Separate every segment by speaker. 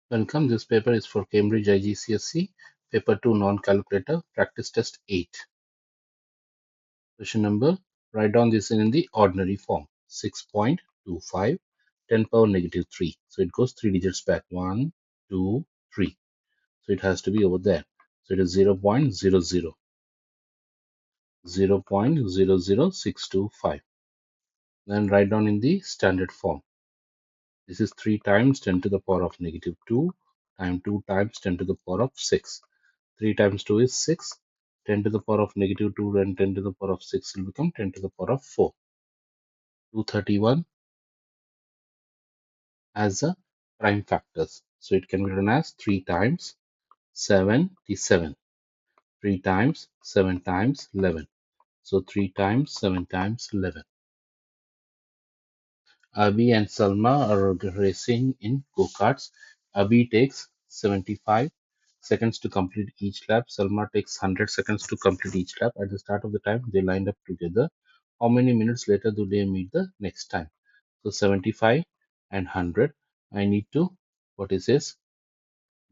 Speaker 1: Welcome. This paper is for Cambridge IGCSE, Paper 2 Non-Calculator, Practice Test 8. Question number, write down this in the ordinary form. 6.25, 10 power negative 3. So it goes 3 digits back. 1, 2, 3. So it has to be over there. So it is 0 0.00. 0 0.00625. Then write down in the standard form. This is 3 times 10 to the power of negative 2 times 2 times 10 to the power of 6. 3 times 2 is 6. 10 to the power of negative 2 and 10 to the power of 6 will become 10 to the power of 4. 231 as the prime factors. So it can be written as 3 times 77. 3 times 7 times 11. So 3 times 7 times 11. Abhi and Salma are racing in go-karts. Abhi takes 75 seconds to complete each lap. Salma takes 100 seconds to complete each lap. At the start of the time, they lined up together. How many minutes later do they meet the next time? So 75 and 100. I need to, what is this?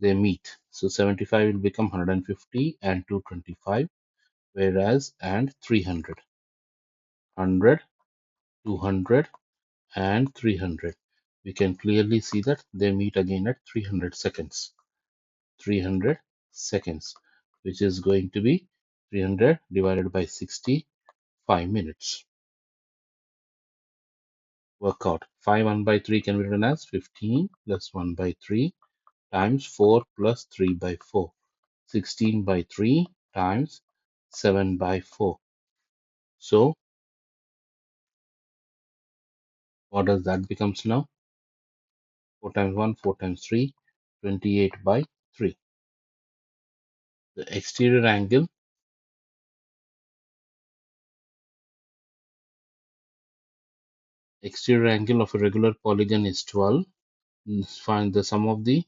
Speaker 1: They meet. So 75 will become 150 and 225, whereas and 300. 100, 200, and 300. We can clearly see that they meet again at 300 seconds. 300 seconds, which is going to be 300 divided by 60, 5 minutes. Work out. 5 1 by 3 can be written as 15 plus 1 by 3 times 4 plus 3 by 4. 16 by 3 times 7 by 4. So, what does that becomes now? 4 times 1, 4 times 3, 28 by 3. The exterior angle of a regular polygon is 12. Find the sum of the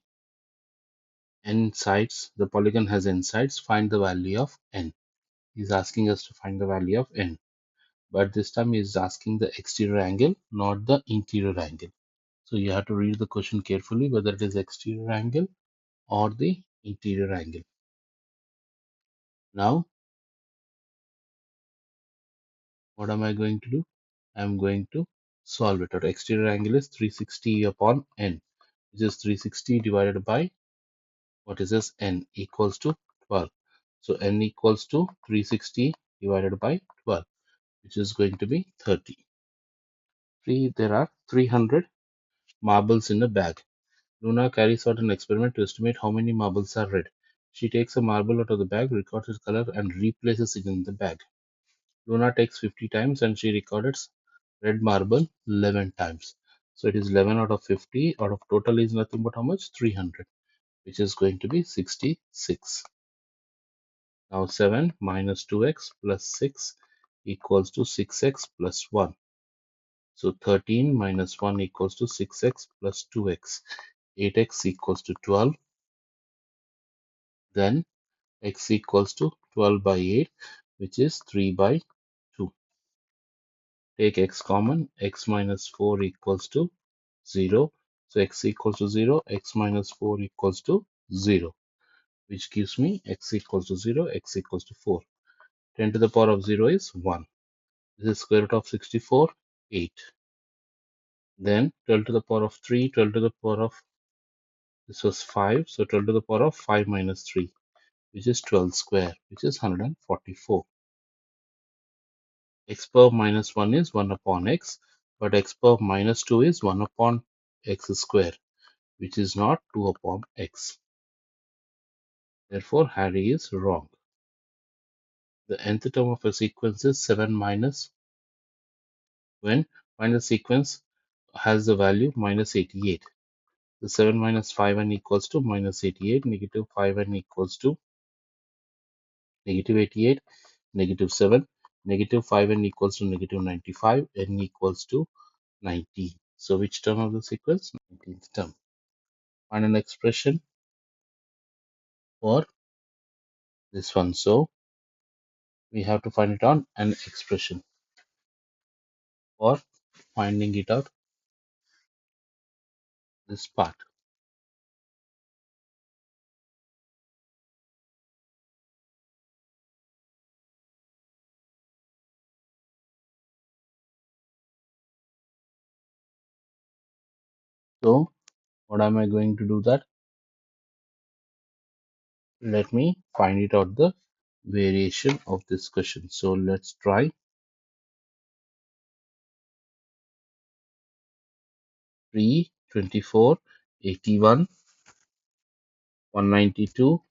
Speaker 1: n sides. The polygon has n sides. Find the value of n. He's asking us to find the value of n. But this time he's asking the exterior angle, not the interior angle. So you have to read the question carefully whether it is exterior angle or the interior angle. Now, what am I going to do? I'm going to solve it. Our exterior angle is 360 upon n, which is 360 divided by, what is this? N equals to 12. So n equals to 360 divided by 12, which is going to be 30. There are 300 marbles in a bag. Luna carries out an experiment to estimate how many marbles are red. She takes a marble out of the bag, records its color, and replaces it in the bag. Luna takes 50 times and she records red marble 11 times. So it is 11 out of 50. Out of total is nothing but how much? 300, which is going to be 66. Now 7 minus 2x plus 6 equals to 6x plus 1. So 13 minus 1 equals to 6x plus 2x. 8x equals to 12. Then x equals to 12 by 8, which is 3 by 2. Take x common. X minus 4 equals to 0. So x equals to 0. X minus 4 equals to 0, which gives me x equals to 0. X equals to 4. 10 to the power of 0 is 1. This is square root of 64, 8. Then 12 to the power of 3, 12 to the power of, this was 5. So 12 to the power of 5 minus 3, which is 12 square, which is 144. X power minus 1 is 1 upon x, but x power minus 2 is 1 upon x square, which is not 2 upon x. Therefore, Harry is wrong. The nth term of a sequence is 7 minus, when find the sequence has the value minus 88. The 7 minus 5n equals to minus 88, negative 5n equals to negative 88, negative 7, negative 5n equals to negative 95, n equals to 90. So which term of the sequence? 19th term. Find an expression for this one. So we have to find it on an expression for finding it out this part. So what am I going to do that? Let me find it out the variation of this question. So let's try 3, 24, 81, 192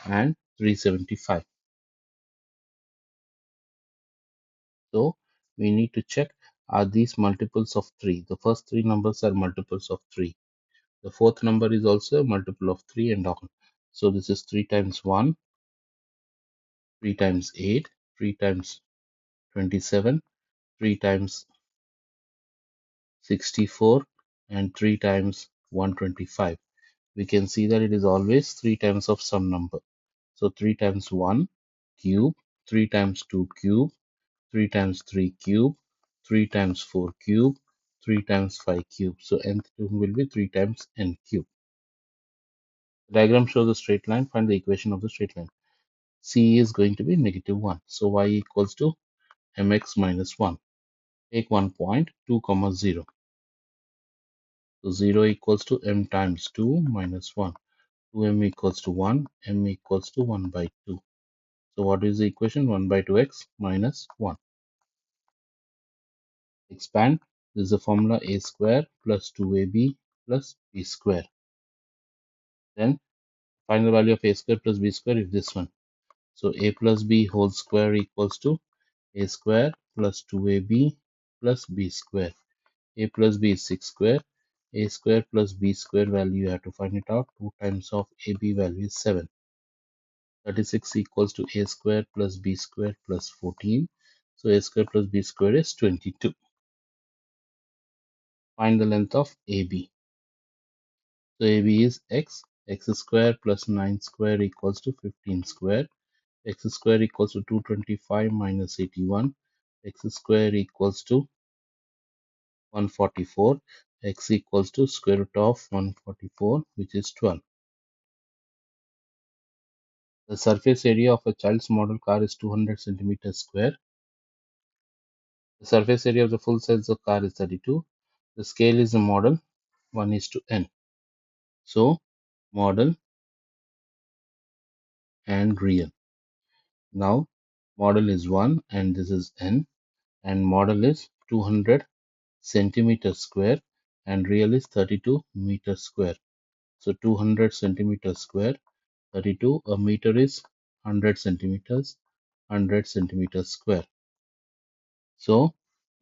Speaker 1: and 375. So we need to check, are these multiples of 3? The first three numbers are multiples of 3. The fourth number is also a multiple of 3 and on. So this is 3 times 1, 3 times 8, 3 times 27, 3 times 64 and 3 times 125. We can see that it is always 3 times of some number. So 3 times 1 cube, 3 times 2 cube, 3 times 3 cube, 3 times 4 cube, 3 times 5 cube. So nth term will be 3 times n cube. The diagram shows a straight line. Find the equation of the straight line. C is going to be -1. So y equals to mx minus 1. Take 1 point, 2 comma 0. So 0 equals to m times 2 minus 1. 2m equals to 1, m equals to 1 by 2. So what is the equation? 1 by 2x minus 1. Expand. This is the formula a square plus 2ab plus b square. Then find the value of a square plus b square if this one. So a plus b whole square equals to a square plus 2ab plus b square. A plus b is 6 square. A square plus b square value you have to find it out. 2 times of ab value is 7. 36 equals to a square plus b square plus 14. So a square plus b square is 22. Find the length of AB. So AB is x. X square plus 9 square equals to 15 square. X square equals to 225 minus 81. X square equals to 144. X equals to square root of 144, which is 12. The surface area of a child's model car is 200 centimeters square. The surface area of the full size of car is 32. The scale is a model 1 is to n. So model and real. Now model is 1 and this is n, and model is 200 centimeters square and real is 32 meters square. So 200 centimeters square, 32, a meter is 100 centimeters, 100 centimeters square. So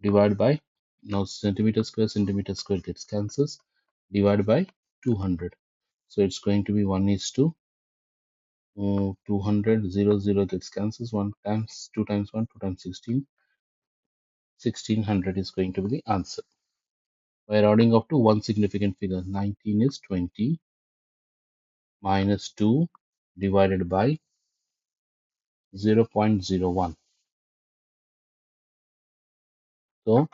Speaker 1: divide by, now centimeter square gets cancels, divide by 200. So it's going to be 1 is to 200, 0 gets cancels, 1 times 2 times 1, 2 times 16, 1600 is going to be the answer. By rounding off to one significant figure, 19 is 20 minus 2 divided by 0.01. So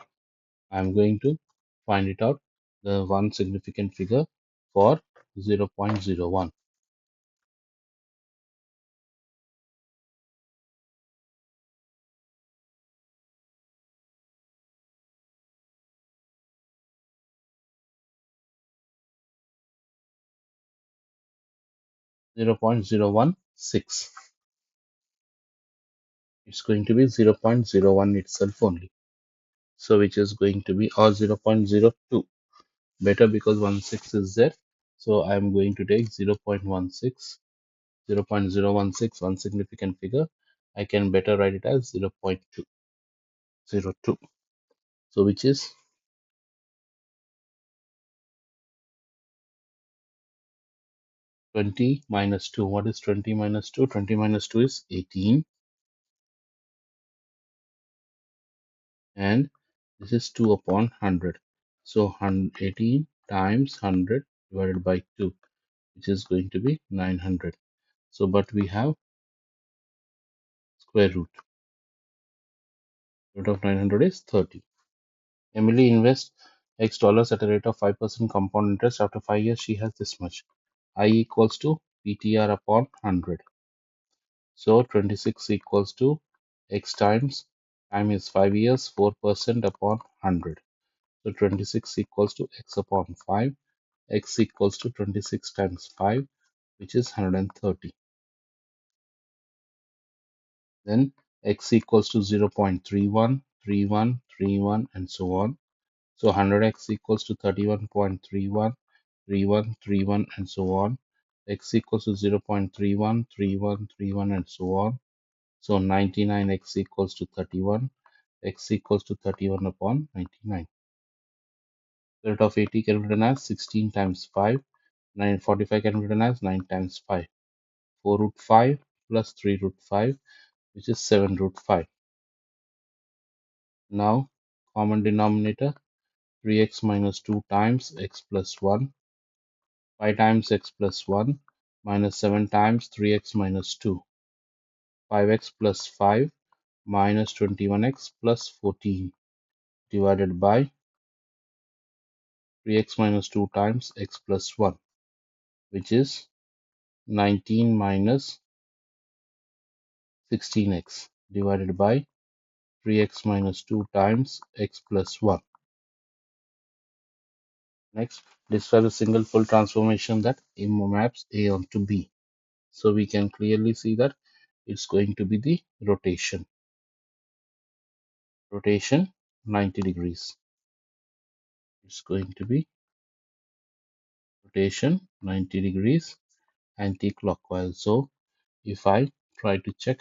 Speaker 1: I'm going to find it out, the one significant figure for 0.01. 0.016. It's going to be 0.01 itself only. So which is going to be, or 0.02. Better because 16 is there. So I'm going to take 0.16, 0.016, one significant figure. I can better write it as 0.202. So which is 20 minus 2. What is 20 minus 2? 20 minus 2 is 18. And this is 2 upon 100. So 18 times 100 divided by 2, which is going to be 900. So but we have square root. Root of 900 is 30. Emily invests X dollars at a rate of 5% compound interest. After 5 years, she has this much. I equals to PTR upon 100. So 26 equals to X times, time is 5 years, 4% upon 100. So 26 equals to X upon 5. x equals to 26 times 5, which is 130. Then x equals to 0.31, 31, 31, and so on. So 100x equals to 31.31, 31, 31, and so on. X equals to 0.31, 31, 31, and so on. So 99x equals to 31. X equals to 31 upon 99. Square root of 80 can be written as 16 times 5. 945 can be written as 9 times 5. 4 root 5 plus 3 root 5, which is 7 root 5. Now, common denominator, 3x minus 2 times x plus 1, 5 times x plus 1, minus 7 times 3x minus 2, 5x plus 5, minus 21x plus 14, divided by 3x minus 2 times x plus 1, which is 19 minus 16x, divided by 3x minus 2 times x plus 1. Next, describe a single full transformation that maps A onto B. So we can clearly see that it's going to be the rotation. Rotation 90 degrees. It's going to be rotation 90 degrees anti-clockwise. So if I try to check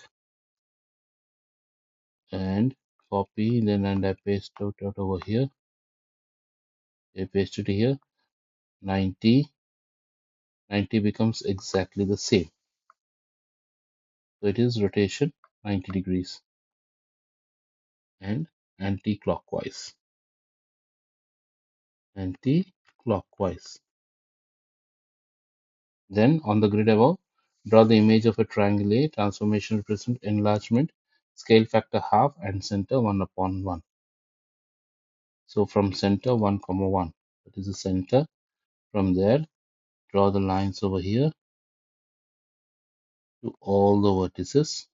Speaker 1: and copy, then and I paste out over here, I paste it here, 90 becomes exactly the same. So it is rotation 90 degrees and anti-clockwise. Anti-clockwise. Then on the grid above, draw the image of a triangle A. Transformation represent enlargement, scale factor half, and center 1 upon 1. So from center 1 comma 1, that is the center. From there, draw the lines over here to all the vertices.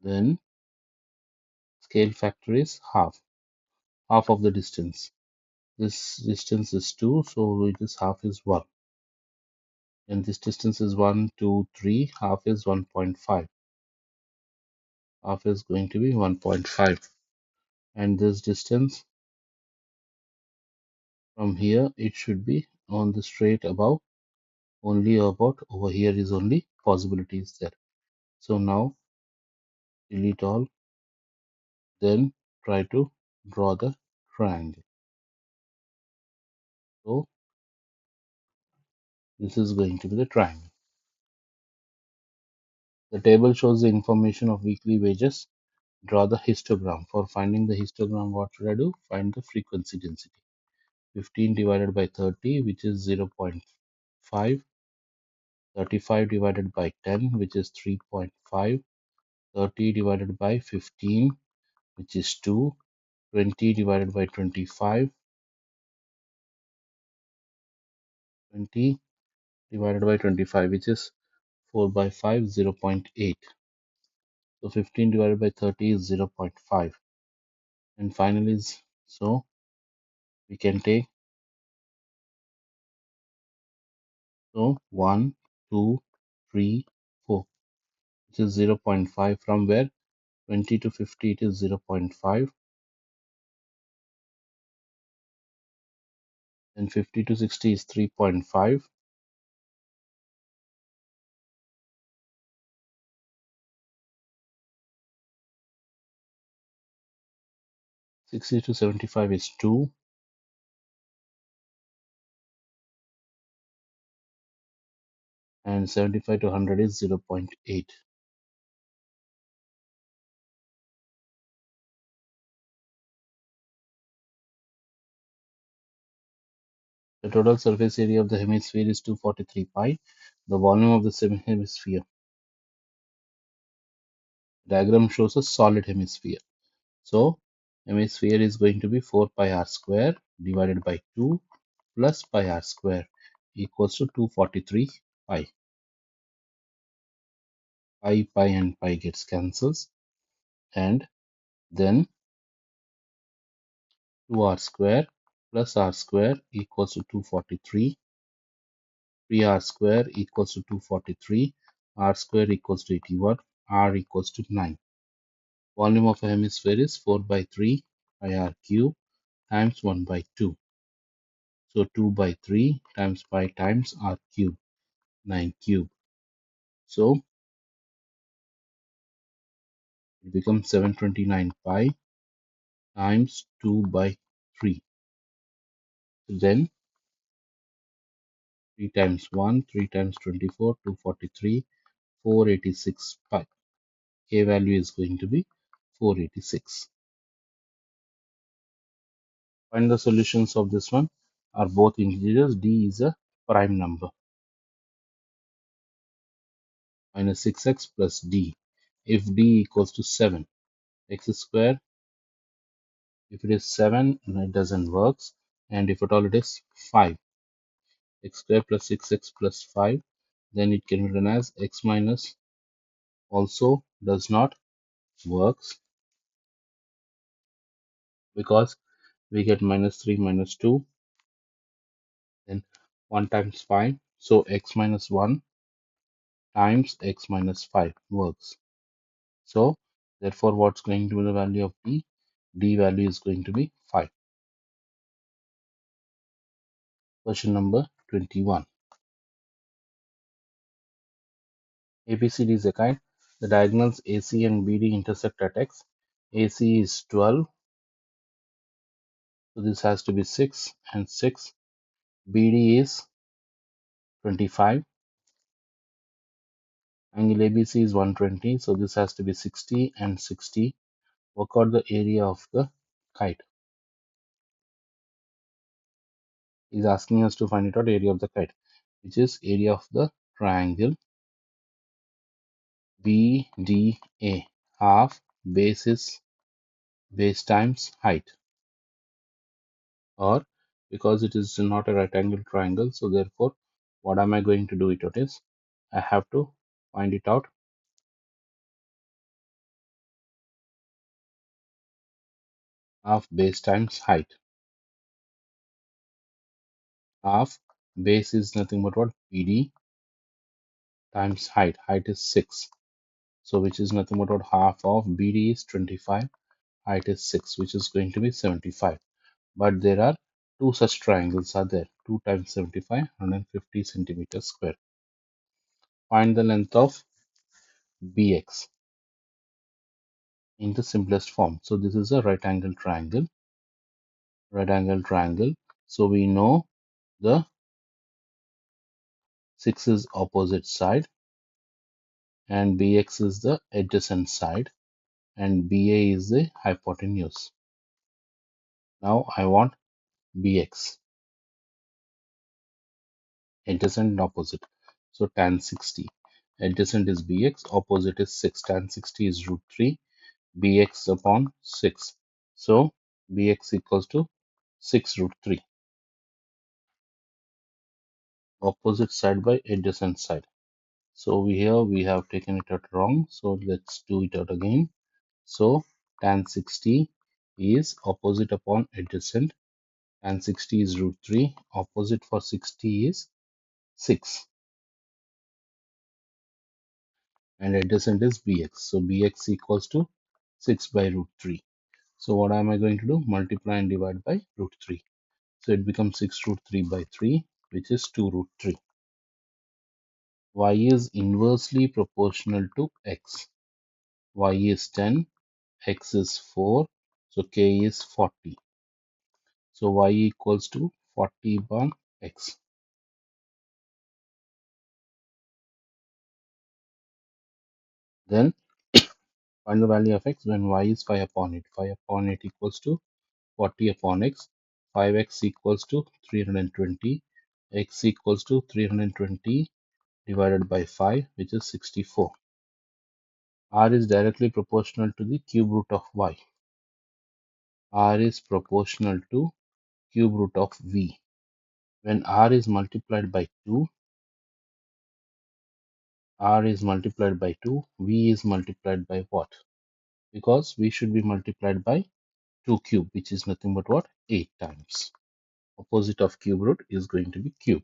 Speaker 1: Then scale factor is half of the distance. This distance is 2, so it is half is 1. And this distance is 1, 2, 3, half is 1.5. Half is going to be 1.5. And this distance from here, it should be on the straight above, only about over here is only possibilities there. So now delete all, then try to draw the triangle. So this is going to be the triangle. The table shows the information of weekly wages. Draw the histogram. For finding the histogram, what should I do? Find the frequency density. 15 divided by 30, which is 0.5. 35 divided by 10, which is 3.5. 30 divided by 15, which is 2. 20 divided by 25. 20 divided by 25, which is 4 by 5, 0.8. So 15 divided by 30 is 0.5. And finally, so we can take, so 1, 2, 3, 4, which is 0.5. From where 20 to 50 it is 0.5. And 50 to 60 is 3.5. 60 to 75 is 2. And 75 to 100 is 0.8. The total surface area of the hemisphere is 243 pi. The volume of the hemisphere. Diagram shows a solid hemisphere. So hemisphere is going to be 4 pi r square divided by 2 plus pi r square equals to 243 pi. Pi and pi gets cancels, and then 2r square plus r square equals to 243. 3r square equals to 243. R square equals to 81. R equals to 9. Volume of a hemisphere is 4 by 3 pi r cube times 1 by 2. So 2 by 3 times pi times r cube, 9 cube. So it becomes 729 pi times 2 by 3. So then 3 times 1, 3 times 24, 243, 486 pi. K value is going to be 486. Find the solutions of this one are both integers. D is a prime number. Minus 6x plus d. If d equals to 7, x square, if it is 7, it doesn't work. And if at all it is 5, x square plus 6x plus 5, then it can be written as x minus also does not works because we get minus 3 minus 2, then 1 times 5. So x minus 1 times x minus 5 works. So therefore what's going to be the value of d? D value is going to be 5. Question number 21. ABCD is a kind. The diagonals AC and BD intersect at X. AC is 12. So this has to be 6 and 6. BD is 25. Angle ABC is 120. So this has to be 60 and 60. Work out the area of the kite. He's asking us to find it out area of the kite, which is area of the triangle BDA. Half base is base times height, or because it is not a right angle triangle, so therefore what am I going to do it out is I have to find it out half base times height. Half base is nothing but what? BD times height. Height is 6, so which is nothing but what? Half of BD is 25, height is 6, which is going to be 75. But there are two such triangles are there. 2 times 75, 150 centimeters square. Find the length of BX in the simplest form. So this is a right angle triangle. Right angle triangle. So we know the 6 is opposite side and BX is the adjacent side and BA is the hypotenuse. Now I want BX, adjacent and opposite. So tan 60. Adjacent is BX, opposite is 6. Tan 60 is root 3. BX upon 6. So BX equals to 6 root 3. Opposite side by adjacent side. So here we have taken it out wrong. So let's do it out again. So tan 60 is opposite upon adjacent. Tan 60 is root 3. Opposite for 60 is 6. And adjacent is bx. So bx equals to 6 by root 3. So what am I going to do? Multiply and divide by root 3. So it becomes 6 root 3 by 3, which is 2 root 3. Y is inversely proportional to x. Y is 10, x is 4, so k is 40. So y equals to 40 upon x. Then find the value of x when y is 5 upon 8. 5 upon 8 equals to 40 upon x. 5x equals to 320. X equals to 320 divided by 5, which is 64. R is directly proportional to the cube root of y. R is proportional to cube root of v. When R is multiplied by 2, R is multiplied by 2, V is multiplied by what? Because V should be multiplied by 2 cube, which is nothing but what? 8 times. Opposite of cube root is going to be cube.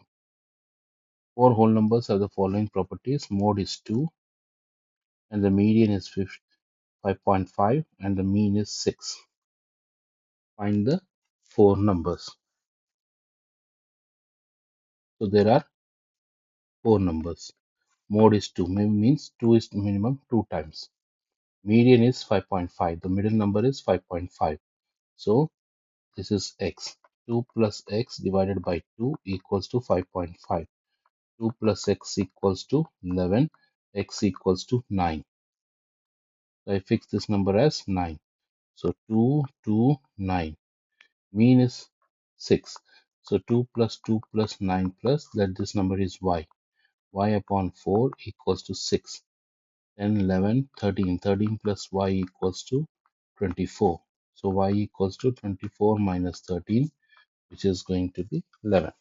Speaker 1: Four whole numbers have the following properties. Mode is 2 and the median is 5.5 and the mean is 6. Find the four numbers. So there are four numbers. Mode is 2 means 2 is minimum 2 times. Median is 5.5. The middle number is 5.5. So this is x. 2 plus x divided by 2 equals to 5.5. 2 plus x equals to 11. X equals to 9. So I fix this number as 9. So 2, 2, 9. Mean is 6. So 2 plus 2 plus 9 plus, let this number is y. Y upon 4 equals to 6. 10, 11, 13. 13 plus y equals to 24. So y equals to 24 minus 13, which is going to be 11.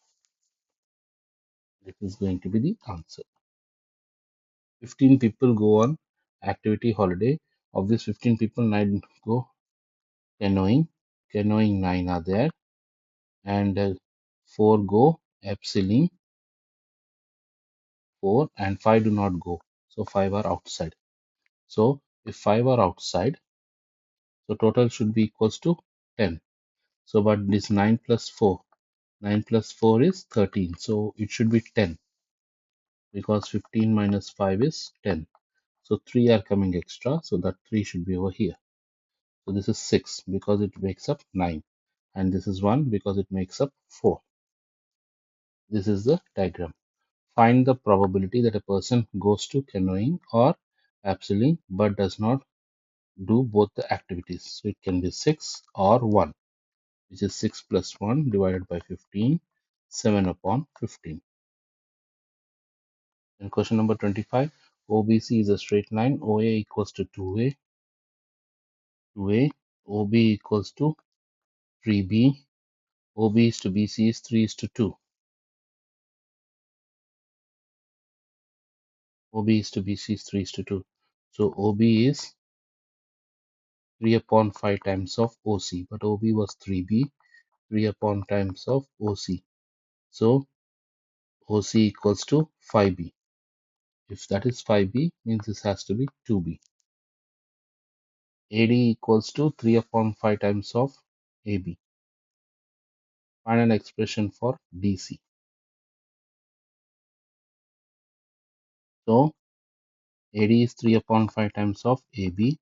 Speaker 1: This is going to be the answer. 15 people go on activity holiday. Of these 15 people, 9 go canoeing. Canoeing 9 are there. And 4 go abseiling, 4, and 5 do not go. So 5 are outside. So if 5 are outside, so total should be equals to 10. So but this 9 plus 4. 9 plus 4 is 13. So it should be 10 because 15 minus 5 is 10. So 3 are coming extra. So that 3 should be over here. So this is 6 because it makes up 9. And this is 1 because it makes up 4. This is the diagram. Find the probability that a person goes to canoeing or abseiling but does not do both the activities. So it can be 6 or 1, which is 6 plus 1 divided by 15, 7 upon 15. And question number 25, OBC is a straight line. OA equals to 2A, 2A, OB equals to 3B, OB is to BC is 3 is to 2. OB is to BC is 3 is to 2. So OB is 3 upon 5 times of OC, but OB was 3B, 3 upon times of OC. So OC equals to 5B. If that is 5B, means this has to be 2B. AD equals to 3 upon 5 times of AB. Find an expression for DC. So AD is 3 upon 5 times of AB.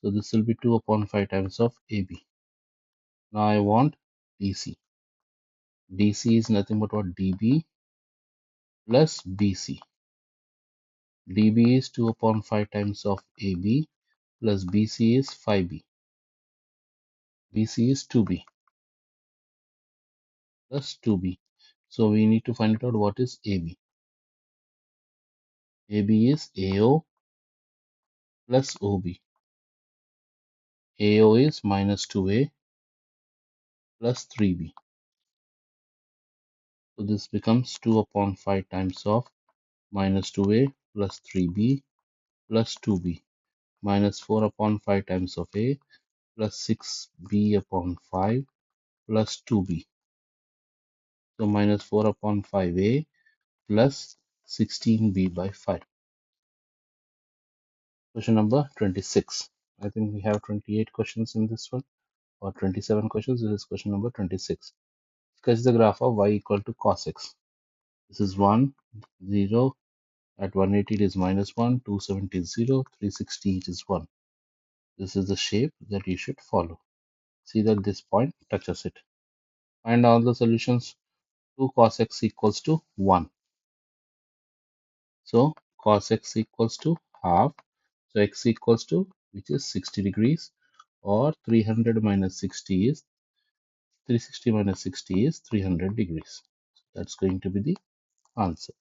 Speaker 1: So this will be 2 upon 5 times of AB. Now I want DC. DC is nothing but what? DB plus BC. DB is 2 upon 5 times of AB plus BC is 5B. BC is 2B plus 2B. So we need to find out what is AB. AB is AO plus OB. AO is minus 2A plus 3B. So this becomes 2 upon 5 times of minus 2A plus 3B plus 2B minus 4 upon 5 times of A plus 6B upon 5 plus 2B. So minus 4 upon 5A plus 16B by 5. Question number 26. I think we have 28 questions in this one, or 27 questions. This is question number 26. Sketch the graph of y equal to cos x. This is 1, 0. At 180 it is minus 1, 270 is 0, 360 it is 1. This is the shape that you should follow. See that this point touches it. Find all the solutions. 2 cos x equals to 1. So cos x equals to half. So x equals to, which is 60 degrees, or 300 minus 60 is 360 minus 60 is 300 degrees. So that's going to be the answer.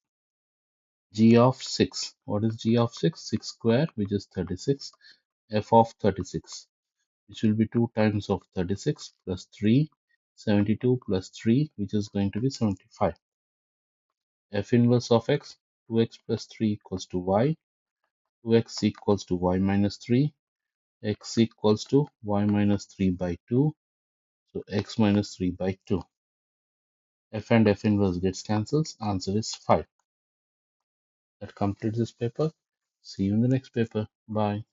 Speaker 1: G of 6. What is G of 6? 6 square, which is 36. F of 36, which will be 2 times of 36 plus 3, 72 plus 3, which is going to be 75. F inverse of x, 2x plus 3 equals to y, 2x equals to y minus 3, x equals to y minus 3 by 2, so x minus 3 by 2. F and F inverse gets cancels. Answer is 5. That completes this paper. See you in the next paper. Bye.